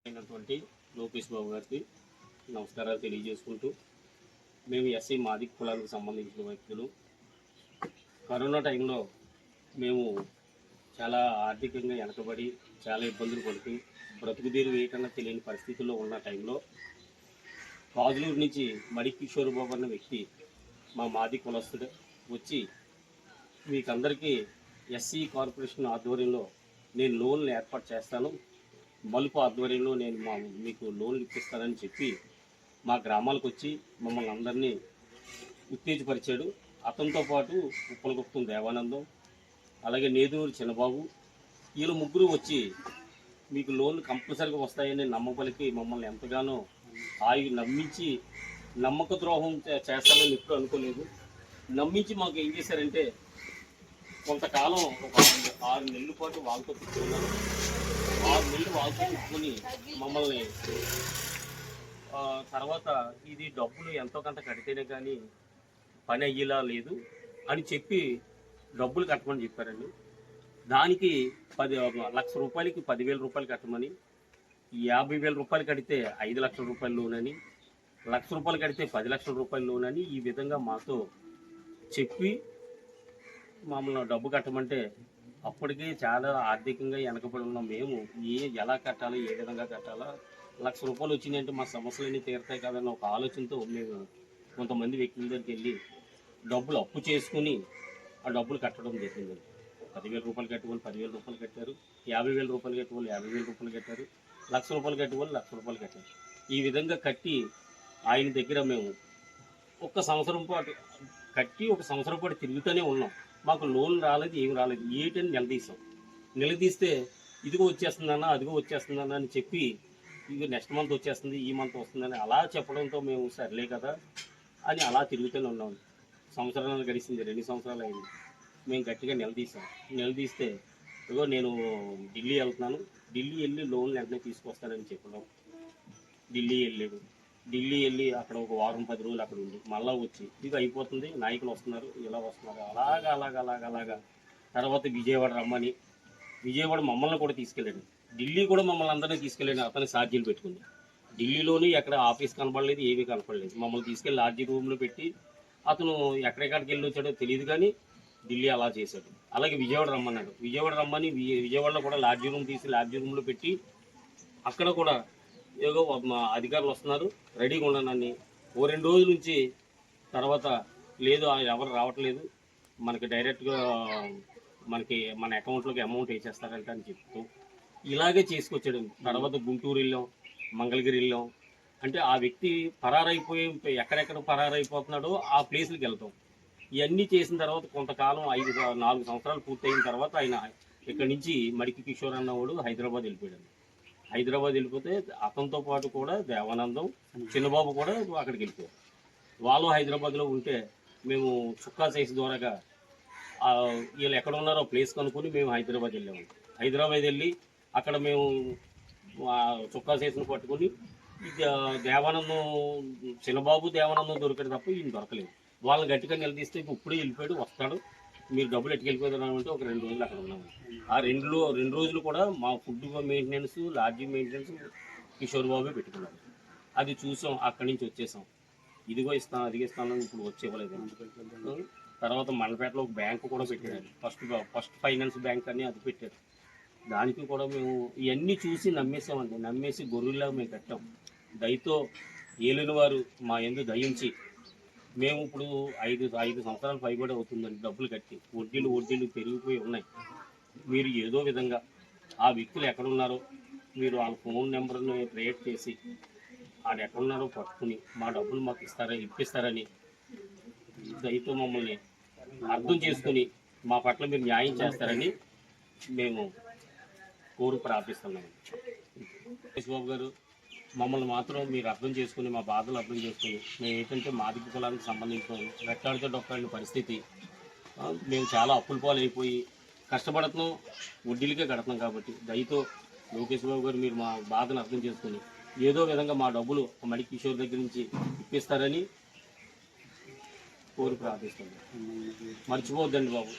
అయినటువంటి లోకేష్ బాబు గారికి నమస్కారాలు తెలియజేసుకుంటూ, మేము ఎస్సీ మాదిగ కులానికి సంబంధించిన వ్యక్తులు. కరోనా టైంలో మేము చాలా ఆర్థికంగా వెనకబడి చాలా ఇబ్బందులు పడుతూ బ్రతుకుదీరు వేయటన్నా తెలియని పరిస్థితుల్లో ఉన్న టైంలో కాజులూరు నుంచి మడి కిషోర్ బాబు అన్న వ్యక్తి మా మాదిగ కులస్తుడు వచ్చి, మీకందరికీ ఎస్సీ కార్పొరేషన్ ఆధ్వర్యంలో నేను లోన్లు ఏర్పాటు చేస్తాను, మలుపు ఆధ్వర్యంలో నేను మీకు లోన్లు ఇప్పిస్తానని చెప్పి మా గ్రామాలకు వచ్చి మమ్మల్ని అందరినీ ఉత్తేజపరిచాడు. అతనితో పాటు ఉప్పలగుప్తం దేవానందం, అలాగే నేదూరు చిన్నబాబు, వీళ్ళు ముగ్గురు వచ్చి మీకు లోన్లు కంపల్సరీగా వస్తాయని నమ్మబలికి మమ్మల్ని ఎంతగానో నమ్మించి, నమ్మక ద్రోహం చేస్తామని ఎప్పుడు అనుకోలేదు. నమ్మించి మాకు ఏం చేశారంటే, కొంతకాలం ఒక 6 నెలల పాటు వాళ్ళతో కూర్చున్నారు. 6 నెలలు వాళ్ళతో కూర్చుని మమ్మల్ని తర్వాత ఇది డబ్బులు ఎంతో కొంత కడితేనే కానీ పని అయ్యేలా లేదు అని చెప్పి డబ్బులు కట్టమని చెప్పారండి. దానికి 1 లక్ష రూపాయలకి 10,000 రూపాయలు కట్టమని, 50,000 రూపాయలు కడితే 5 లక్షల రూపాయలు లోన్ అని, 1 లక్ష రూపాయలు కడితే 10 లక్షల రూపాయలు లోన్ అని ఈ విధంగా మాతో చెప్పి మమ్మల్ని డబ్బు కట్టమంటే, అప్పటికే చాలా ఆర్థికంగా వెనకబడి ఉన్నాం మేము. ఎలా కట్టాలో, ఏ విధంగా కట్టాలా, 1 లక్ష రూపాయలు వచ్చినాయంటే మా సమస్యలన్నీ తీరుతాయి కదన్న ఒక ఆలోచనతో మేము కొంతమంది వ్యక్తుల దగ్గరికి వెళ్ళి డబ్బులు అప్పు చేసుకుని ఆ డబ్బులు కట్టడం జరిగిందండి. 10,000 రూపాయలు కట్టేవాళ్ళు 10,000 రూపాయలు కట్టారు, 50,000 రూపాయలు కట్టేవాళ్ళు 50,000 రూపాయలు కట్టారు, 1 లక్ష రూపాయలు కట్టేవాళ్ళు 1 లక్ష రూపాయలు కట్టారు. ఈ విధంగా కట్టి ఆయన దగ్గర మేము 1 సంవత్సరం పాటు కట్టి 1 సంవత్సరం పాటు తిరుగుతూనే ఉన్నాం. మాకు లోన్ రాలేదు, ఏం రాలేదు. ఏటని నిలదీసాం. నిలదీస్తే ఇదిగో వచ్చేస్తుందన్నా, అదిగో వచ్చేస్తుందన్నా అని చెప్పి, ఇది నెక్స్ట్ మంత్ వచ్చేస్తుంది, ఈ మంత్ వస్తుందని అలా చెప్పడంతో మేము సర్లే కదా అని అలా తిరుగుతూనే ఉన్నాం. సంవత్సరాలు గడిచింది, 2 సంవత్సరాలు అయింది. మేము గట్టిగా నిలదీసాం. నిలదీస్తే ఇదిగో నేను ఢిల్లీ వెళ్తున్నాను, ఢిల్లీ వెళ్ళి లోన్లు వెంటనే తీసుకొస్తానని చెప్పడం. ఢిల్లీ వెళ్ళాడు. ఢిల్లీ వెళ్ళి అక్కడ ఒక వారం 10 రోజులు అక్కడ ఉండి మళ్ళీ వచ్చి ఇది అయిపోతుంది, నాయకులు వస్తున్నారు, ఇలా వస్తున్నారు, అలాగా తర్వాత విజయవాడ రమ్మని, విజయవాడ మమ్మల్ని కూడా తీసుకెళ్ళాడు. ఢిల్లీ కూడా మమ్మల్ని అందరినీ తీసుకెళ్ళాడు. అతని ఛార్జీలు పెట్టుకుంది. ఢిల్లీలోని ఎక్కడ ఆఫీస్ కనపడలేదు, ఏమీ కనపడలేదు. మమ్మల్ని తీసుకెళ్ళి లాడ్జీ రూమ్లో పెట్టి అతను ఎక్కడెక్కడికి వెళ్ళి వచ్చాడో తెలియదు, కానీ ఢిల్లీ అలా చేశాడు. అలాగే విజయవాడ రమ్మన్నాడు. విజయవాడ రమ్మని విజయవాడలో కూడా లాడ్జీ రూమ్ తీసి లాడ్జీ రూమ్లో పెట్టి అక్కడ కూడా ఏదో మా అధికారులు వస్తున్నారు, రెడీగా ఉండనని 2 రోజుల నుంచి తర్వాత లేదు ఎవరు రావట్లేదు, మనకి డైరెక్ట్గా మన అకౌంట్లోకి అమౌంట్ వేసేస్తారంట అని చెప్తూ ఇలాగే చేసుకొచ్చాడు. తర్వాత గుంటూరు వెళ్ళాం, మంగళగిరి వెళ్ళాం. అంటే ఆ వ్యక్తి పరారైపోయి ఎక్కడెక్కడ పరారైపోతున్నాడో ఆ ప్లేస్లకి వెళ్తాం. ఇవన్నీ చేసిన తర్వాత కొంతకాలం 4 సంవత్సరాలు పూర్తయిన తర్వాత ఆయన ఇక్కడి నుంచి మడికి కిషోర్ అన్నవాడు హైదరాబాద్ వెళ్ళిపోయాడు. హైదరాబాద్ వెళ్ళిపోతే అతనితో పాటు కూడా దేవానందం, చిన్నబాబు కూడా అక్కడికి వెళ్ళిపోయారు. వాళ్ళు హైదరాబాద్లో ఉంటే మేము చుక్కా సైజ్ ద్వారాగా వీళ్ళు ఎక్కడ ఉన్నారో ప్లేస్ కనుక్కొని మేము హైదరాబాద్ వెళ్ళాము. హైదరాబాద్ వెళ్ళి అక్కడ మేము చుక్కా సైజ్ను పట్టుకొని దేవానందం, చిన్నబాబు దేవానందం దొరికాడు తప్ప ఈయన దొరకలేదు. వాళ్ళని గట్టిగా నిలదీస్తే ఇప్పుడే వెళ్ళిపోయాడు, వస్తాడు, మీరు డబ్బులు ఎట్టుకెళ్ళిపోతున్నాం అంటే ఒక 2 రోజులు అక్కడ ఉన్నాము. ఆ 2 రోజులు కూడా మా food maintenance, lodge maintenance Kishore బాబే పెట్టుకున్నాడు. అది చూసాం, అక్కడి నుంచి వచ్చేసాం. ఇదిగో ఇస్తాను, అదిగో ఇస్తాను, ఇప్పుడు వచ్చేవ్వలేదు. తర్వాత మండపేటలో ఒక బ్యాంకు కూడా పెట్టాడు. ఫస్ట్ ఫైనాన్స్ బ్యాంక్ అని అది పెట్టారు. దానికి కూడా మేము ఇవన్నీ చూసి నమ్మేసామండి. నమ్మేసి గొర్రెల్లా మేము కట్టాం. దయతో ఏలిన వారు మా యందు దయించి మేము ఇప్పుడు 5 సంవత్సరాలు పైబడి అవుతుందండి డబ్బులు కట్టి. వడ్డీలు పెరిగిపోయి ఉన్నాయి. మీరు ఏదో విధంగా ఆ వ్యక్తులు ఎక్కడున్నారో మీరు వాళ్ళ ఫోన్ నెంబర్ని క్రియేట్ చేసి వాళ్ళు ఎక్కడున్నారో పట్టుకుని మా డబ్బులు మాకు ఇప్పిస్తారని దయతో మమ్మల్ని అర్థం చేసుకుని మా పట్ల మీరు న్యాయం చేస్తారని మేము ప్రార్థిస్తున్నాము. బాబు గారు, మమ్మల్ని మాత్రం మీరు అర్థం చేసుకుని, మా బాధలు అర్థం చేసుకుని, మేము ఏంటంటే మాదిగ కులానికి సంబంధించిన రెట్టాడితో డొక్కాడిన పరిస్థితి, మేము చాలా అప్పుల పాలు అయిపోయి కష్టపడుతున్నాం, వడ్డీలకే కడుతున్నాం. కాబట్టి దయతో లోకేష్ బాబు గారు మీరు మా బాధను అర్థం చేసుకుని ఏదో విధంగా మా డబ్బులు మడి కిషోర్ దగ్గర నుంచి ఇప్పిస్తారని ప్రార్థిస్తున్నాం. మర్చిపోవద్దండి బాబు.